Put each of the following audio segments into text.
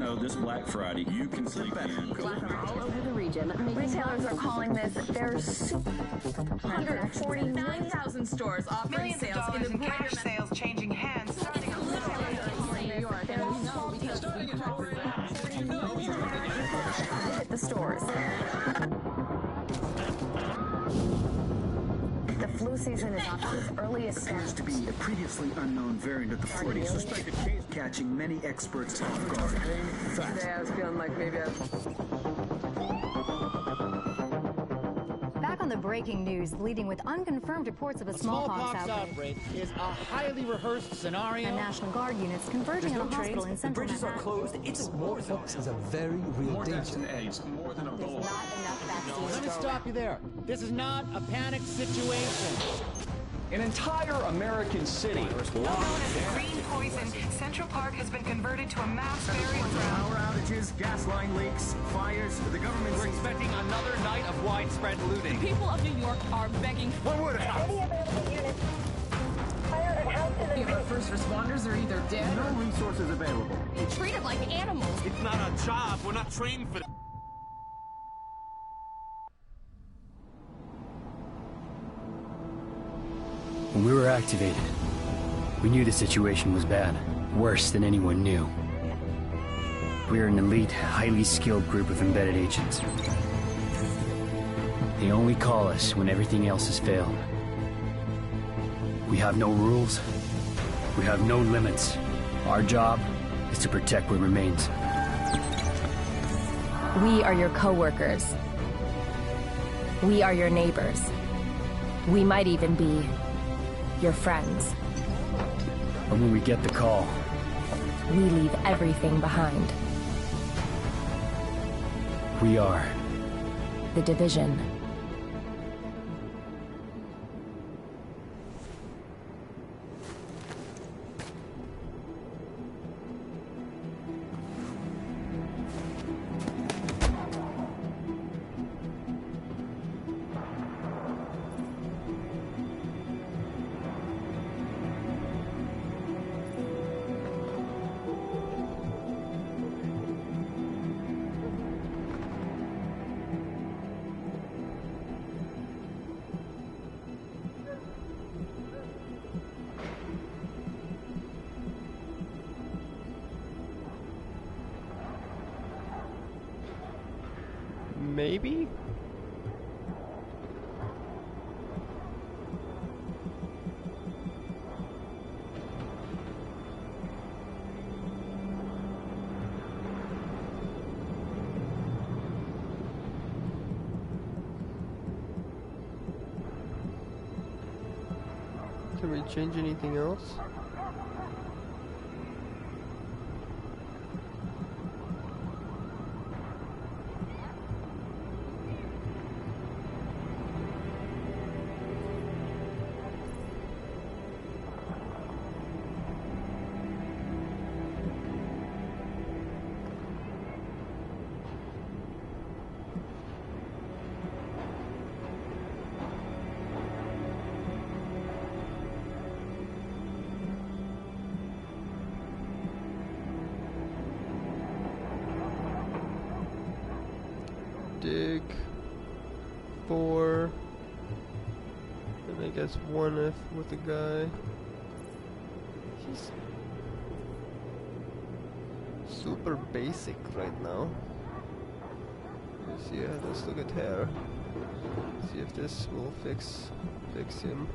know this Black Friday you can sleep in. All over the region. Retailers are calling this their 149,000 stores offering sales in the cash sales changing hands starting on hit the stores. The flu season is off to its earliest appears to be a previously unknown variant of the 40s. Suspected case catching many experts off guard. Today I was feeling like maybe Back on the breaking news, leading with unconfirmed reports of a smallpox outbreak is a highly rehearsed scenario. And National Guard units converging on a hospital in central Manhattan. The bridges are closed. It's smallpox is a very real danger. More AIDS, more than Ebola. There's not enough vaccines. Let me stop you there. This is not a panic situation. An entire American city locked known as green poison, Central Park has been converted to a mass burial ground. Power outages, gas line leaks, fires. The government We're expecting another night of widespread looting. The people of New York are begging. What would happen? Any available units fire at house in the our first responders are either dead No resources available. or treated like animals. It's not our job. We're not trained for that. When we were activated, we knew the situation was bad, worse than anyone knew. We are an elite, highly skilled group of embedded agents. They only call us when everything else has failed. We have no rules. We have no limits. Our job is to protect what remains. We are your co-workers. We are your neighbors. We might even be your friends. But when we get the call, we leave everything behind. We are the Division. Maybe? Can we change anything else? Dig 4, and I guess 1F with the guy. He's super basic right now. Yeah, let's look at hair. See if this will fix him.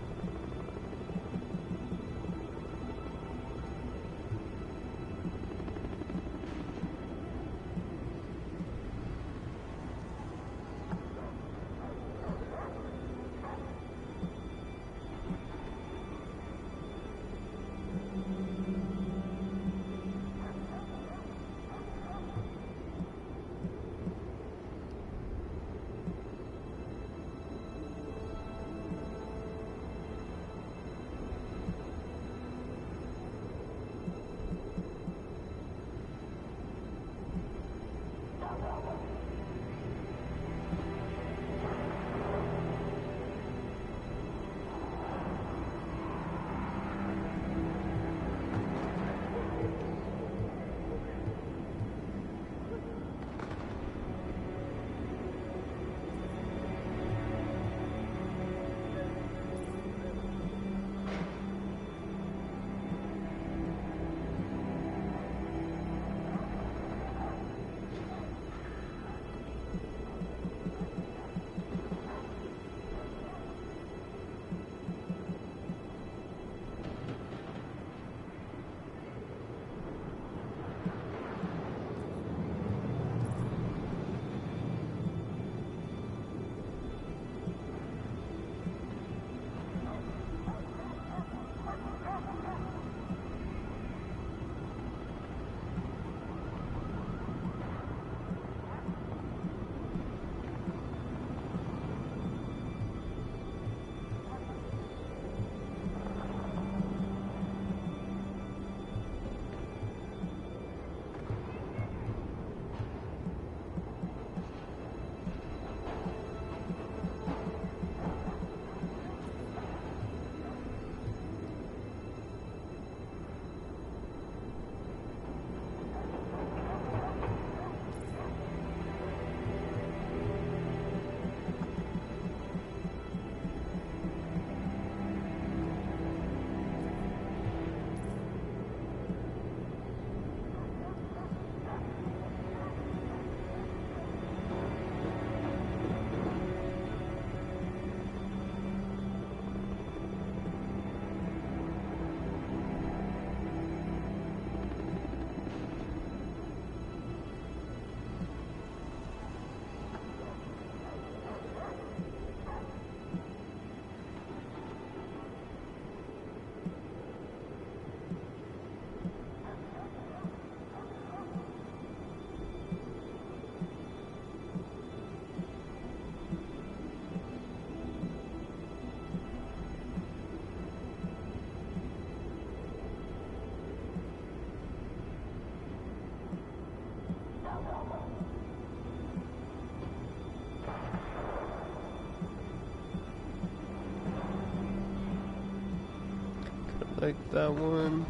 like that one.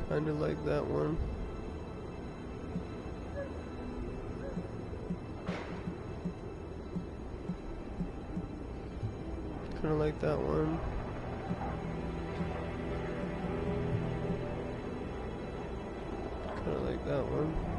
Kinda like that one. Kinda like that one. Kinda like that one.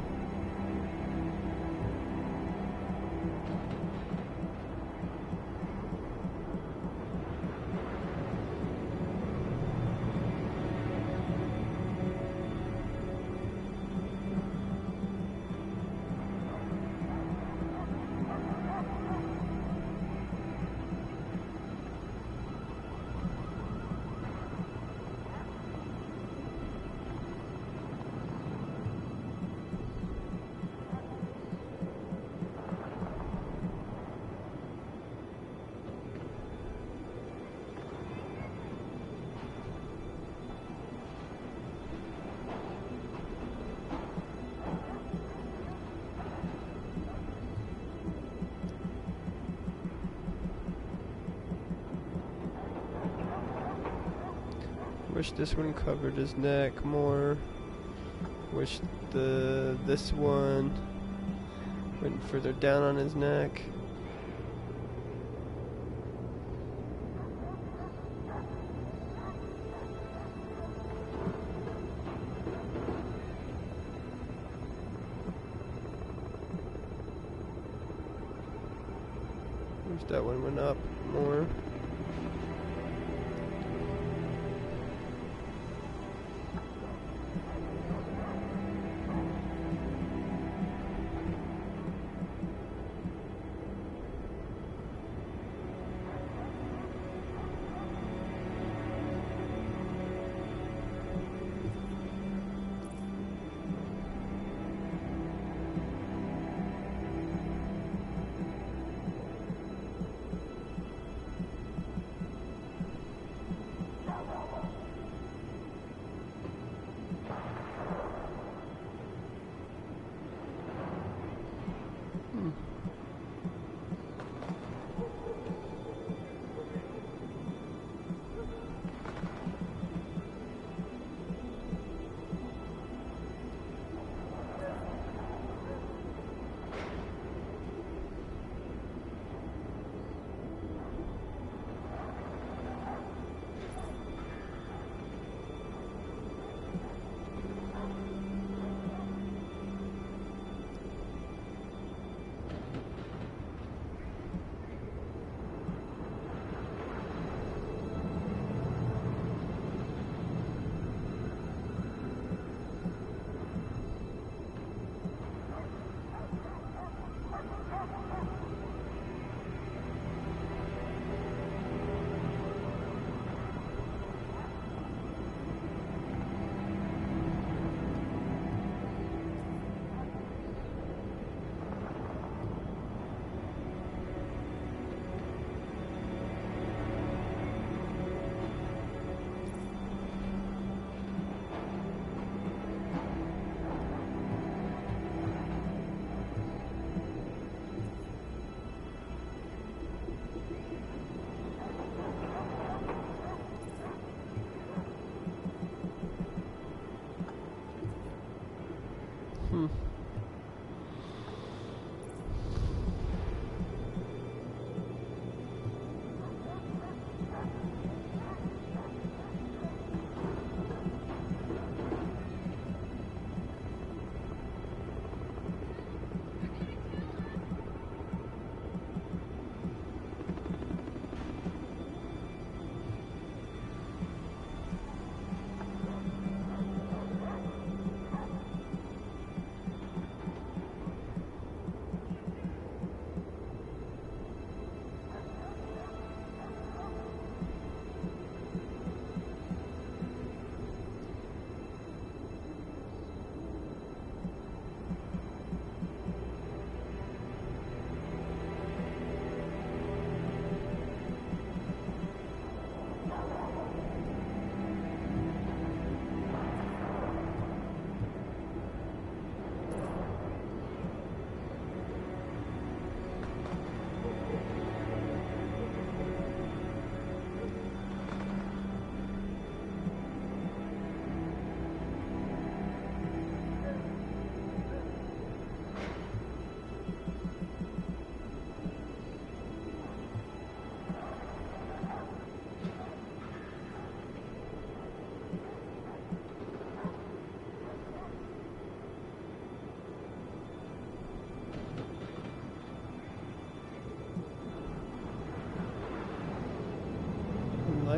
Wish this one covered his neck more. Wish this one went further down on his neck. Wish that one went up more.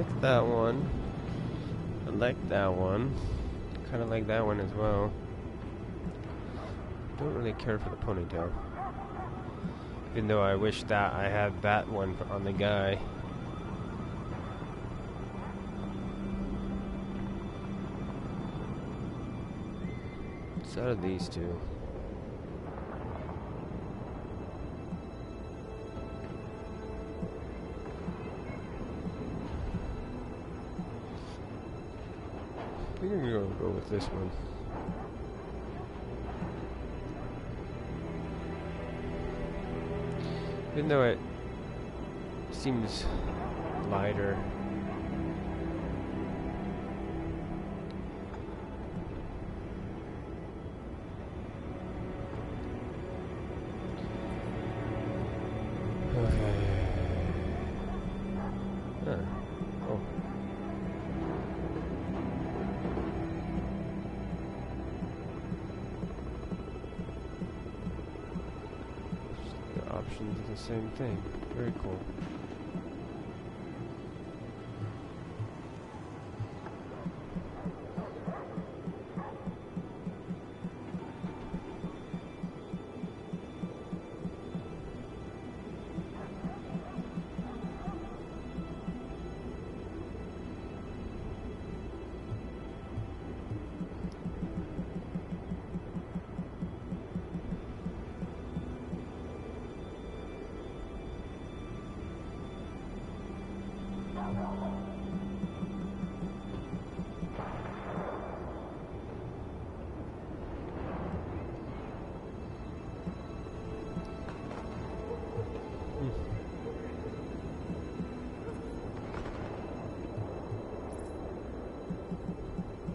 like that one. I like that one. Kind of like that one as well. Don't really care for the ponytail. Even though I wish that I had that one on the guy. What's out of these two? I think I'm gonna go with this one. Even though it seems lighter. Okay. Huh. Oh. The options are the same thing. Very cool.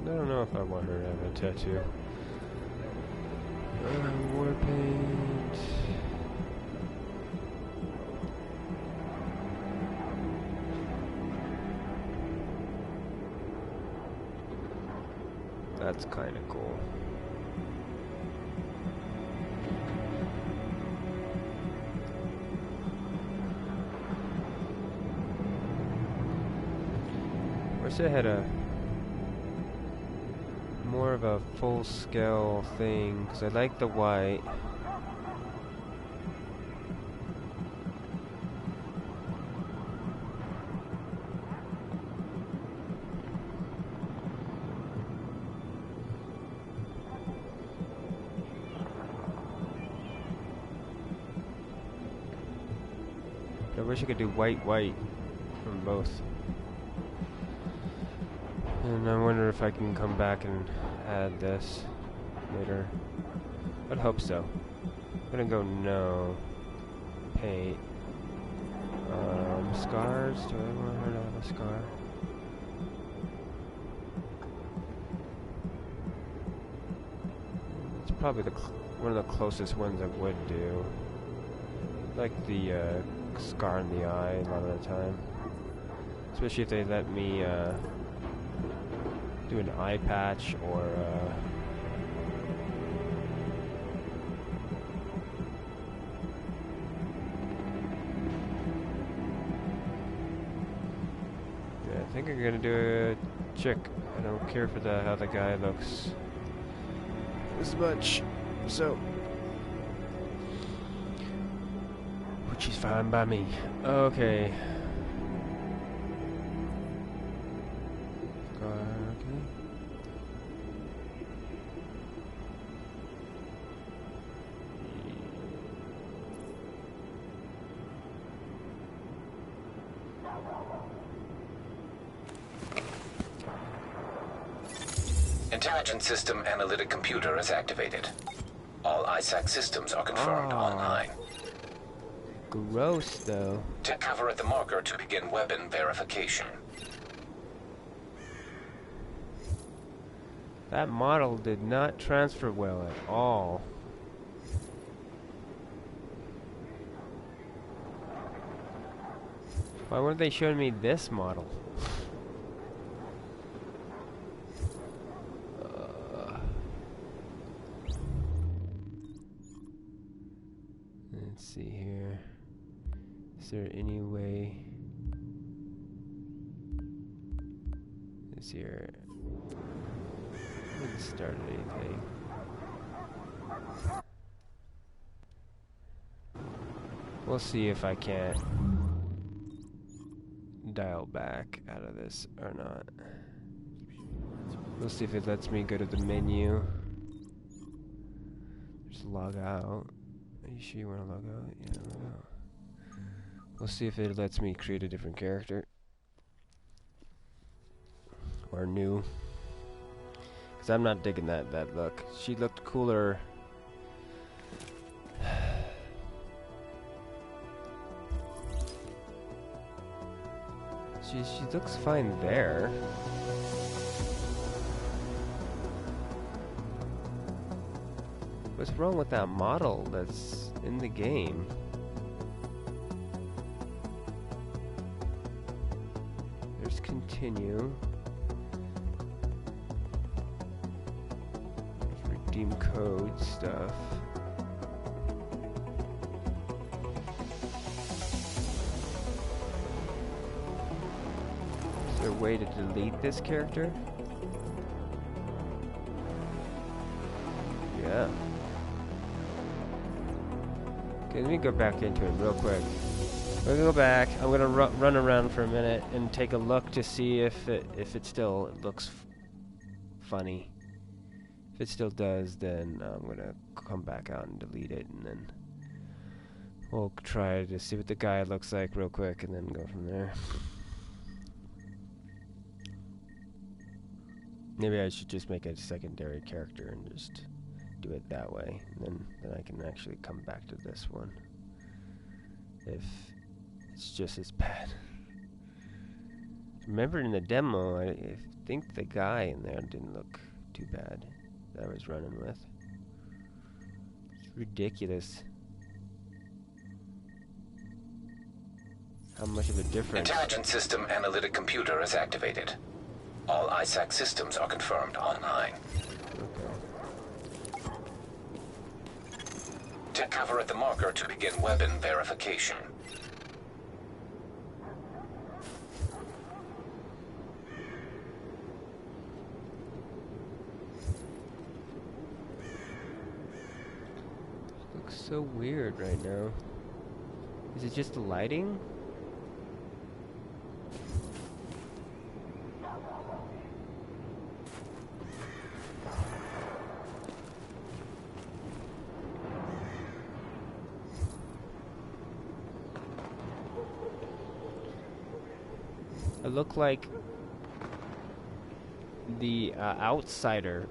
I don't know if I want her to have a tattoo. War paint. That's kind of cool. Wish I had a more of a full-scale thing, because I like the white. But I wish I could do white from both. And I wonder if I can come back and add this later. I'd hope so. I'm gonna go no. Paint. Scars? Do I want her to have a scar? It's probably one of the closest ones I would do. Like the scar in the eye a lot of the time. Especially if they let me do an eye patch or yeah, I think I'm gonna do a chick. I don't care for how the guy looks as much, so which is fine by me. Okay. Intelligence System Analytic Computer is activated. All ISAC systems are confirmed online. Gross, though. Take cover at the marker to begin weapon verification. That model did not transfer well at all. Why weren't they showing me this model? Let's see here. Is there any way? Let's see here. I didn't start anything. We'll see if I can't dial back out of this or not. We'll see if it lets me go to the menu. Just log out. Are you sure you want to log out? Yeah, log out. We'll see if it lets me create a different character. Or new. Because I'm not digging that look. She looked cooler. She looks fine there. What's wrong with that model that's in the game? There's continue. There's redeem code stuff. Is there a way to delete this character? Yeah. Okay, let me go back into it real quick. We're gonna go back. I'm gonna run around for a minute and take a look to see if it still looks funny. If it still does, then I'm gonna come back out and delete it, and then we'll try to see what the guy looks like real quick, and then go from there. Maybe I should just make a secondary character and just do it that way, and then I can actually come back to this one if it's just as bad. Remember in the demo, I think the guy in there didn't look too bad that I was running with. It's ridiculous how much of a difference. Intelligence system analytic computer is activated. All ISAC systems are confirmed online. Take cover at the marker to begin weapon verification. It looks so weird right now. Is it just the lighting? I look like the outsider.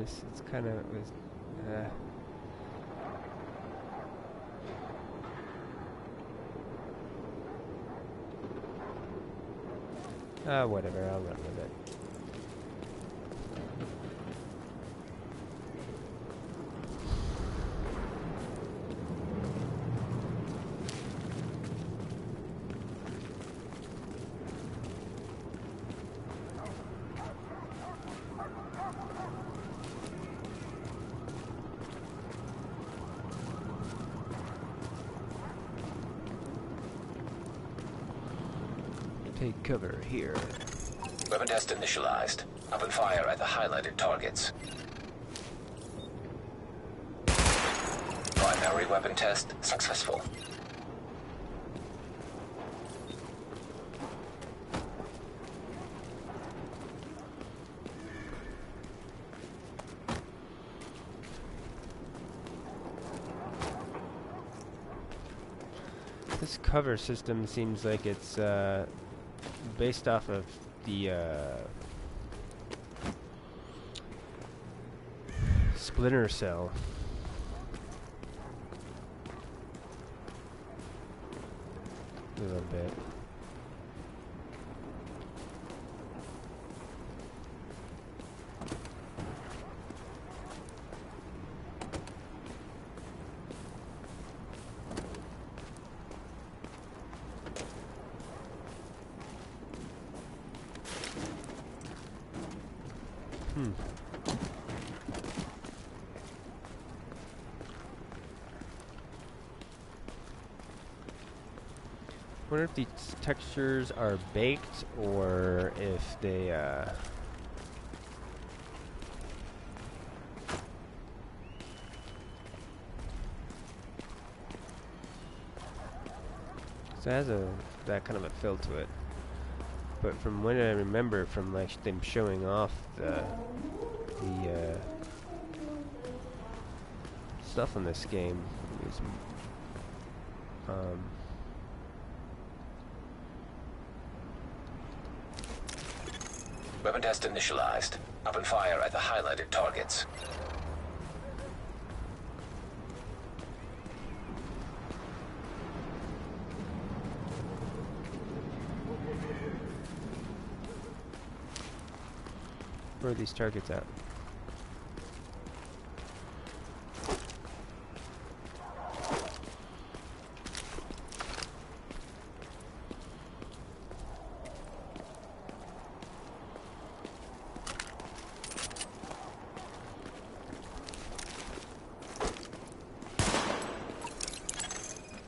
It's kind of whatever. I'll run with it. Take cover here. Weapon test initialized. Open fire at the highlighted targets. Primary weapon test successful. This cover system seems like it's based off of the Splinter Cell. A little bit. wonder if these textures are baked or if they so it has that kind of a feel to it. But from what I remember from like them showing off the stuff in this game is Weapon test initialized. Open fire at the highlighted targets. Where are these targets at?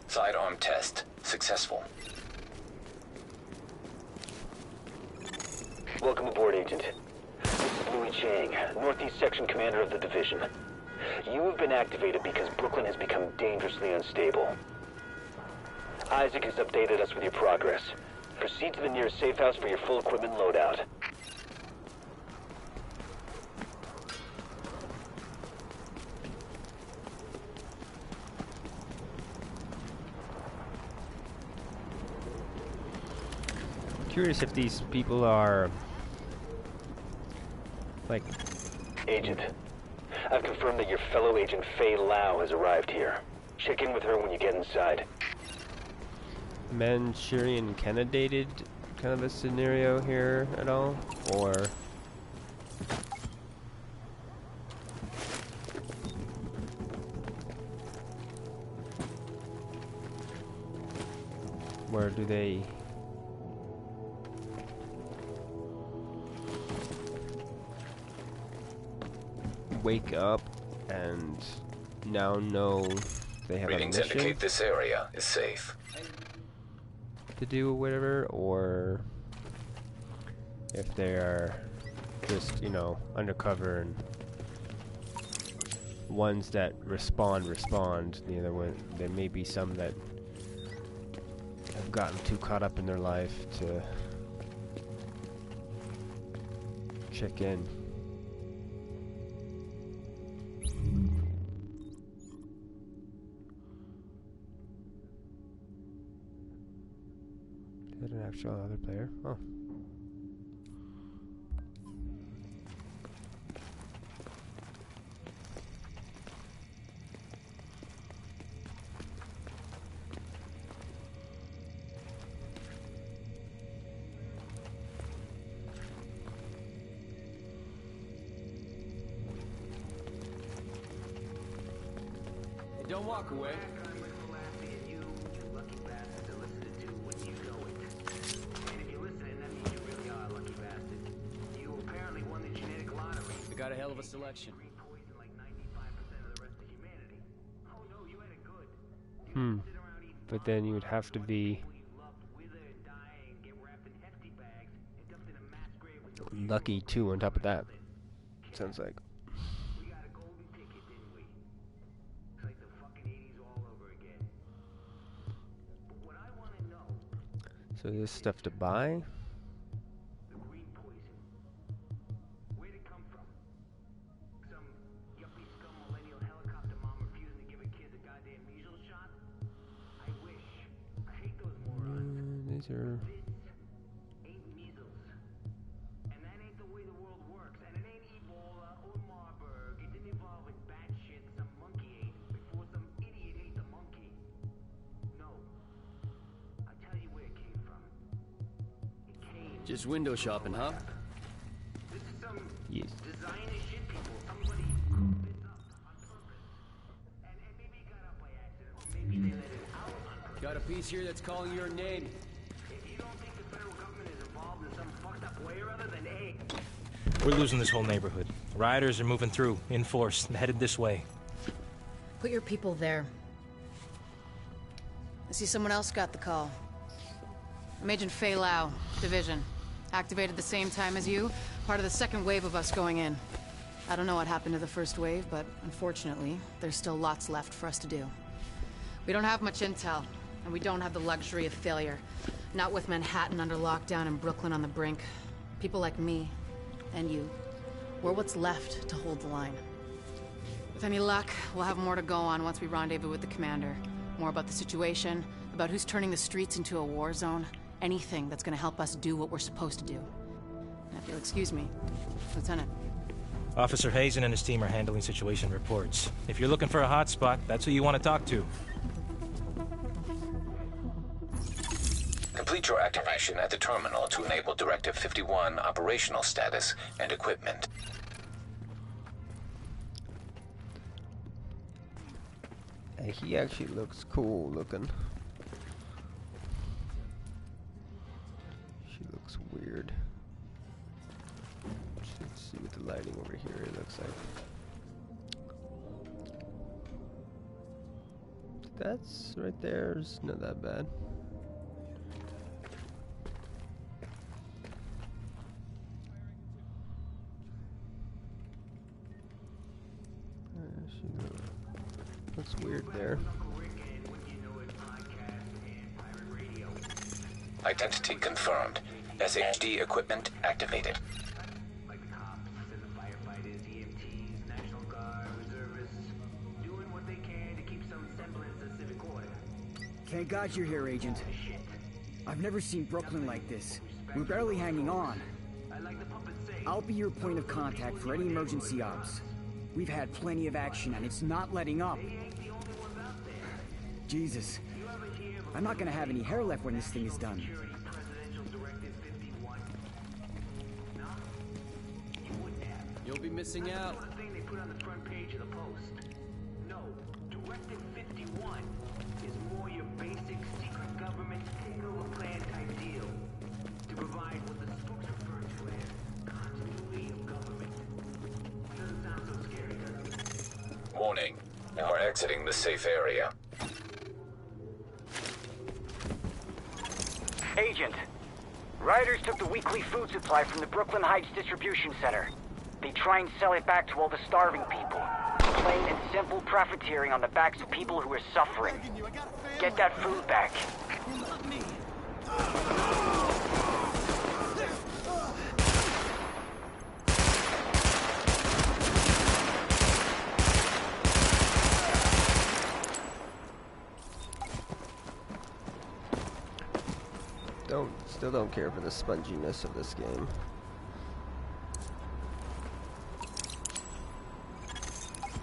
Sidearm test successful. Welcome aboard, Agent. Chang, Northeast Section Commander of the Division. You have been activated because Brooklyn has become dangerously unstable. Isaac has updated us with your progress. Proceed to the nearest safe house for your full equipment loadout. Curious if these people are like... Agent, I've confirmed that your fellow agent Faye Lau has arrived here. Check in with her when you get inside. Manchurian candidated kind of a scenario here at all? Or... where do they... wake up and now know they have Readings a mission indicate this area is safe to do or whatever, or if they are just, you know, undercover and ones that respond. The other one, there may be some that have gotten too caught up in their life to check in. Is that an actual other player? Oh. Don't walk away. I got a hell of a selection. But then you would have to be lucky too on top of that. Sounds like. So this stuff to buy? These are... Just window shopping, huh? Yes. Got a piece here that's calling your name. We're losing this whole neighborhood. Rioters are moving through, in force, and headed this way. Put your people there. I see someone else got the call. I'm Agent Fei Lau, Division. Activated the same time as you, part of the second wave of us going in. I don't know what happened to the first wave, but unfortunately, there's still lots left for us to do. We don't have much intel, and we don't have the luxury of failure. Not with Manhattan under lockdown and Brooklyn on the brink. People like me, and you, we're what's left to hold the line. With any luck, we'll have more to go on once we rendezvous with the commander. More about the situation, about who's turning the streets into a war zone. Anything that's gonna help us do what we're supposed to do. And if you'll excuse me, Lieutenant. Officer Hazen and his team are handling situation reports. If you're looking for a hotspot, that's who you want to talk to. Complete your activation at the terminal to enable Directive 51 operational status and equipment. He actually looks cool looking. She looks weird. Let's see what the lighting over here looks like. That's right there. It's not that bad. Looks weird there. Identity confirmed. SHD equipment activated. Thank God you're here, Agent. I've never seen Brooklyn like this. We're barely hanging on. I'll be your point of contact for any emergency ops. We've had plenty of action, and it's not letting up. Jesus. I'm not gonna have any hair left when this thing is done. You'll be missing out. No, Directive 51 is more your basic secret government takeover plan type deal. To provide what the spooks refer to as continuity of government. Doesn't sound so scary, does it? Warning. Now we're exiting the safe area. Agent, rioters took the weekly food supply from the Brooklyn Heights distribution center. They try and sell it back to all the starving people. Plain and simple profiteering on the backs of people who are suffering. Get that food back. Still don't care for the sponginess of this game.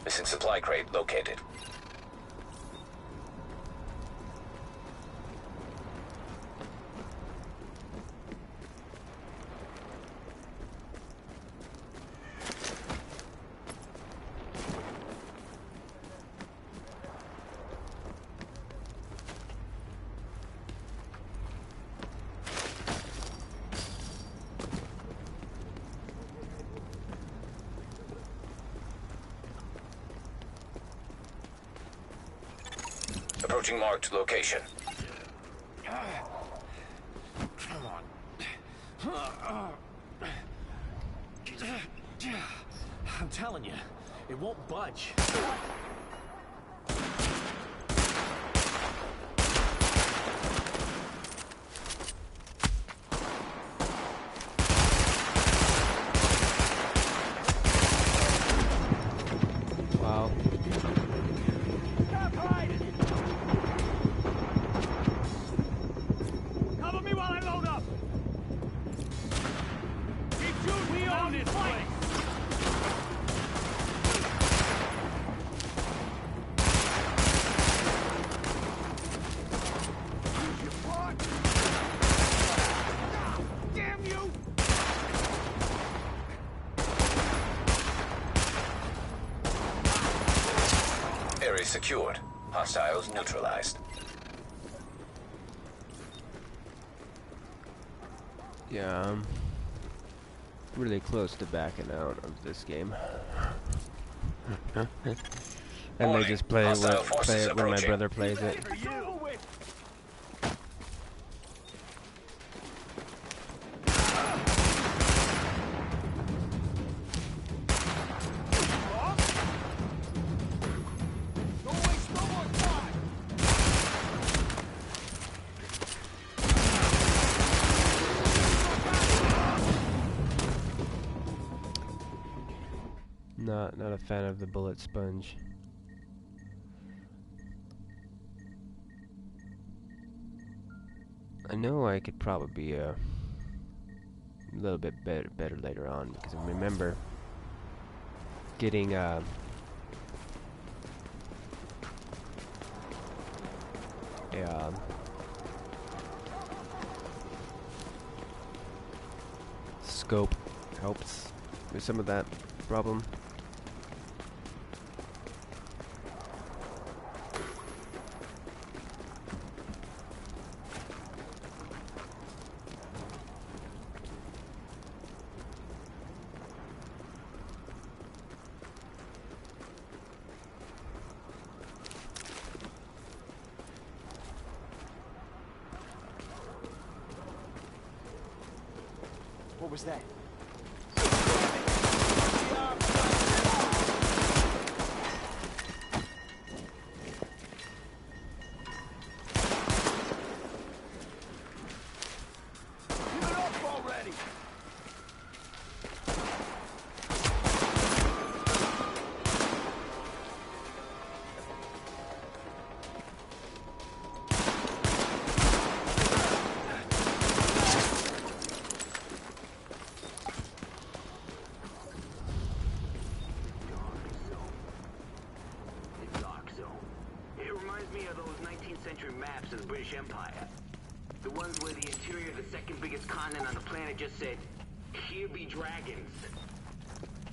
Missing supply crate located. Approaching marked location. Come on. I'm telling you, it won't budge. Wow. Cover me while I load up! We own this place! Damn you! Area secured. Hostiles neutralized. Yeah, I'm really close to backing out of this game. And they just play it when my brother plays it. Not a fan of the bullet sponge. I know I could probably be a little bit better later on, because I remember getting scope helps with some of that problem. What was that? Maps of the British Empire. The ones where the interior of the second biggest continent on the planet just said, "Here be dragons."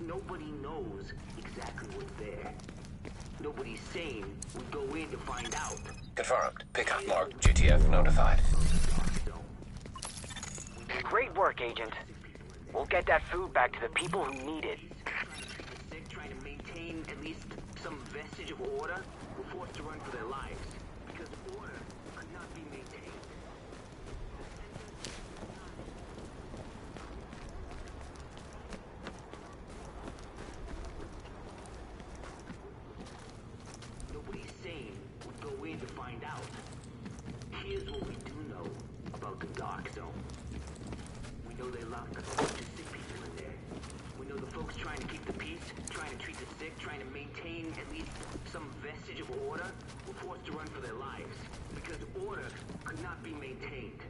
Nobody knows exactly what's there. Nobody sane would go in to find out. Confirmed. Pickup marked. GTF notified. Great work, Agent. We'll get that food back to the people who need it. Trying to maintain at least some vestige of order were forced to run for their lives. Because order could not be maintained. Nobody sane would go in to find out. Here's what we do know about the Dark Zone. We know they locked a bunch of sick people in there. We know the folks trying to keep the peace, trying to treat the sick, trying to maintain at least some vestige of order, were forced to run for their lives. Because order could not be maintained.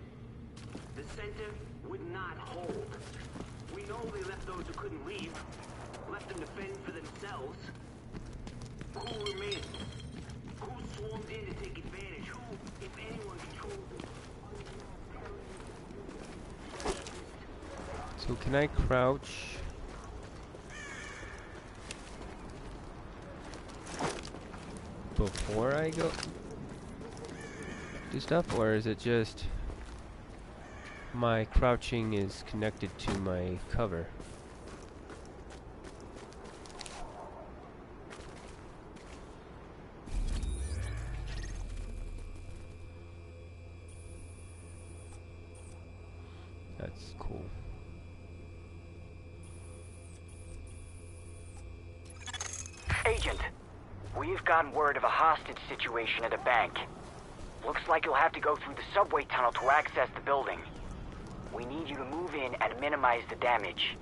The center would not hold. We know they left those who couldn't leave, left them to fend for themselves. Who remained? Who swarmed in to take advantage? Who, if anyone, controlled them? So can I crouch before I go do stuff, or is it just my crouching is connected to my cover? That's cool. Agent, we've gotten word of a hostage situation at a bank. Looks like you'll have to go through the subway tunnel to access the building. We need you to move in and minimize the damage.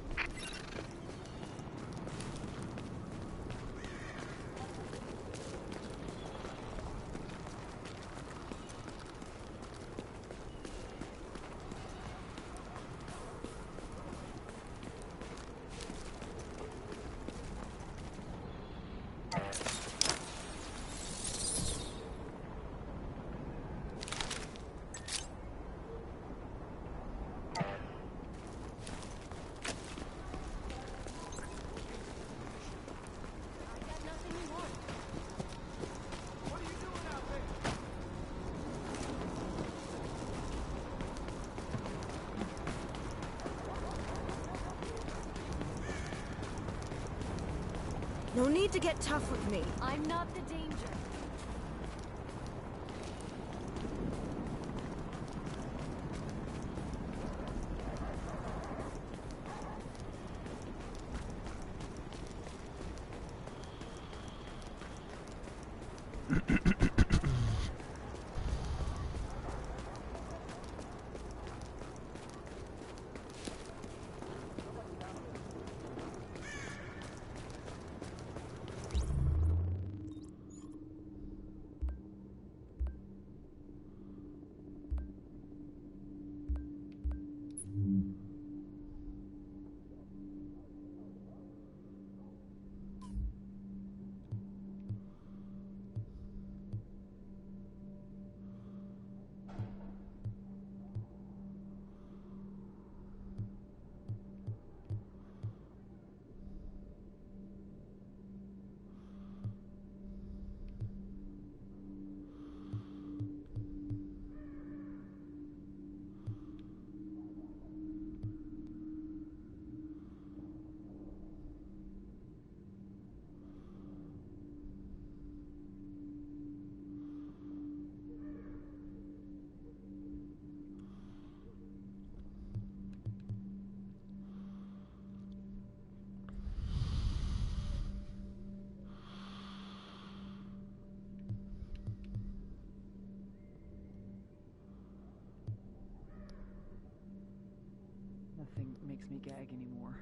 No need to get tough with me. I'm not the danger. Nothing makes me gag anymore.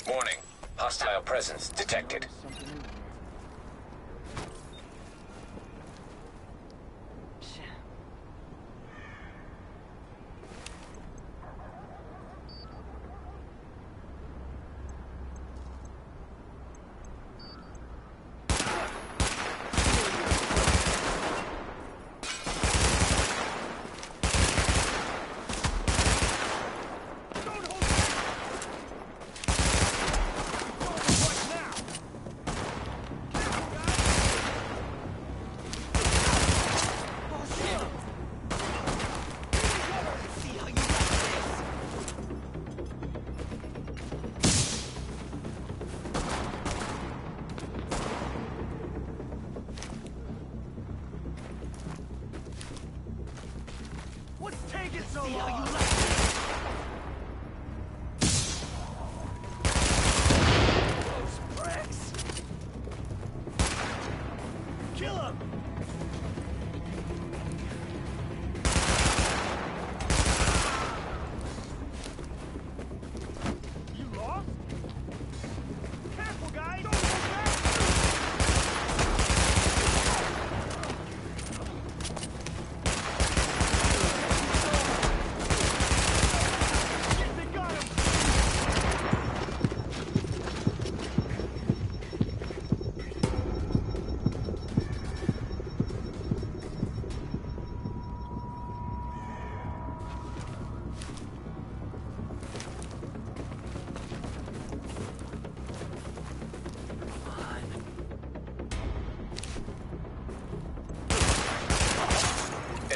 Warning. Hostile presence detected.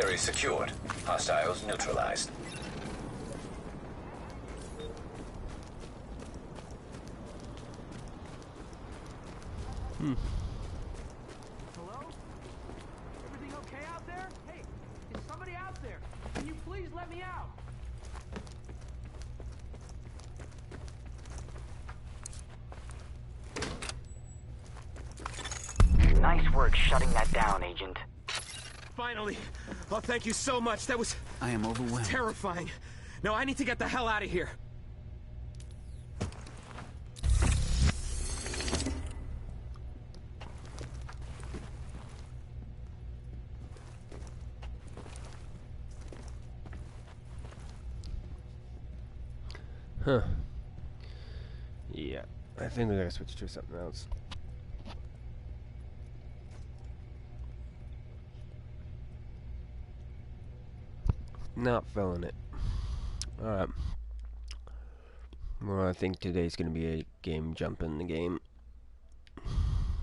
Area secured. Hostiles neutralized. Hello? Everything okay out there? Hey, is somebody out there? Can you please let me out? Nice work shutting that down, Agent. Finally! Oh, thank you so much. That was... I am overwhelmed. Terrifying. No, I need to get the hell out of here. Huh. Yeah, I think we gotta switch to something else. Not feeling it. Alright. Well, I think today's gonna be a game jump in the game.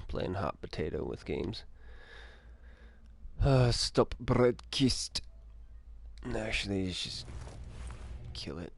Playing hot potato with games. Stop bread kissed. Actually, just kill it.